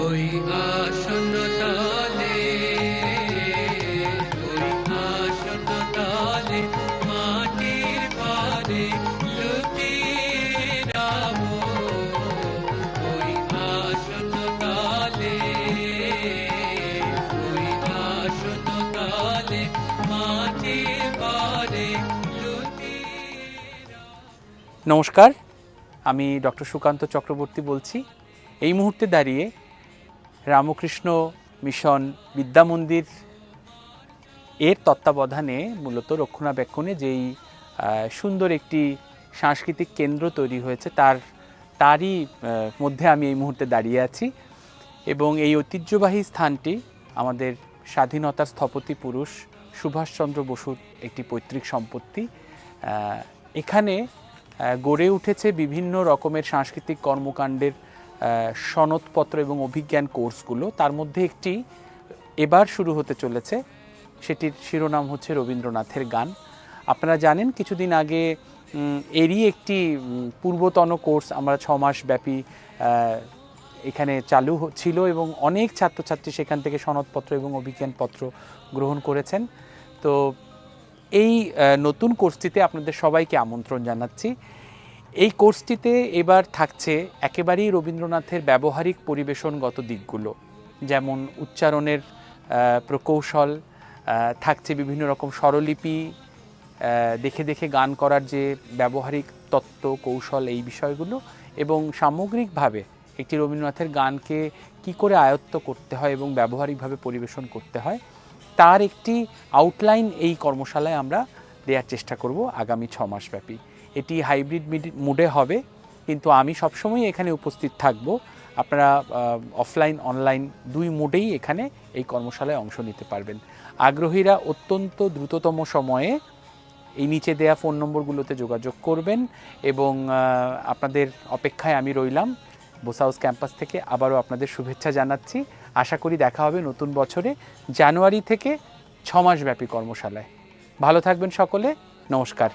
ওই আসন তলে, ওই আসন তলে মাটির ভারে লুটিয়ে রব। ওই আসন তলে, ওই আসন তলে মাটির ভারে লুটিয়ে রব। নমস্কার, আমি ডক্টর সুকান্ত চক্রবর্তী বলছি। এই মুহূর্তে দাঁড়িয়ে রামকৃষ্ণ মিশন বিদ্যা মন্দির এর তত্ত্বাবধানে মূলত রক্ষণাবেক্ষণে যেই সুন্দর একটি সাংস্কৃতিক কেন্দ্র তৈরি হয়েছে তারই মধ্যে আমি এই মুহূর্তে দাঁড়িয়ে আছি। এবং এই ঐতিহ্যবাহী স্থানটি আমাদের স্বাধীনতার স্থপতি পুরুষ সুভাষচন্দ্র বসুর একটি পৈতৃক সম্পত্তি। এখানে গড়ে উঠেছে বিভিন্ন রকমের সাংস্কৃতিক কর্মকাণ্ডের সনদপত্র এবং অভিজ্ঞান কোর্সগুলো। তার মধ্যে একটি এবার শুরু হতে চলেছে, সেটির শিরোনাম হচ্ছে রবীন্দ্রনাথের গান। আপনারা জানেন কিছুদিন আগে এরই একটি পূর্বতন কোর্স আমরা 6 মাস ব্যাপী এখানে চালু ছিল এবং অনেক ছাত্রছাত্রী সেখান থেকে সনদপত্র এবং অভিজ্ঞানপত্র গ্রহণ করেছেন। তো এই নতুন কোর্সটিতে আপনাদের সবাইকে আমন্ত্রণ জানাচ্ছি। এই কোর্সটিতে এবার থাকছে একেবারেই রবীন্দ্রনাথের ব্যবহারিক পরিবেশনগত দিকগুলো, যেমন উচ্চারণের প্রকৌশল, থাকছে বিভিন্ন রকম স্বরলিপি দেখে দেখে গান করার যে ব্যবহারিক তত্ত্ব কৌশল, এই বিষয়গুলো, এবং সামগ্রিকভাবে একটি রবীন্দ্রনাথের গানকে কি করে আয়ত্ত করতে হয় এবং ব্যবহারিকভাবে পরিবেশন করতে হয় তার একটি আউটলাইন এই কর্মশালায় আমরা দেওয়ার চেষ্টা করব আগামী 6 মাস ব্যাপী। এটি হাইব্রিড মুডে হবে, কিন্তু আমি সবসময় এখানে উপস্থিত থাকব। আপনারা অফলাইন অনলাইন দুই মুডেই এখানে এই কর্মশালায় অংশ নিতে পারবেন। আগ্রহীরা অত্যন্ত দ্রুততম সময়ে এই নিচে দেয়া ফোন নম্বরগুলোতে যোগাযোগ করবেন এবং আপনাদের অপেক্ষায় আমি রইলাম। বোস হাউস ক্যাম্পাস থেকে আবারও আপনাদের শুভেচ্ছা জানাচ্ছি। আশা করি দেখা হবে নতুন বছরে জানুয়ারি থেকে 6 মাস ব্যাপী কর্মশালায়। ভালো থাকবেন সকলে, নমস্কার।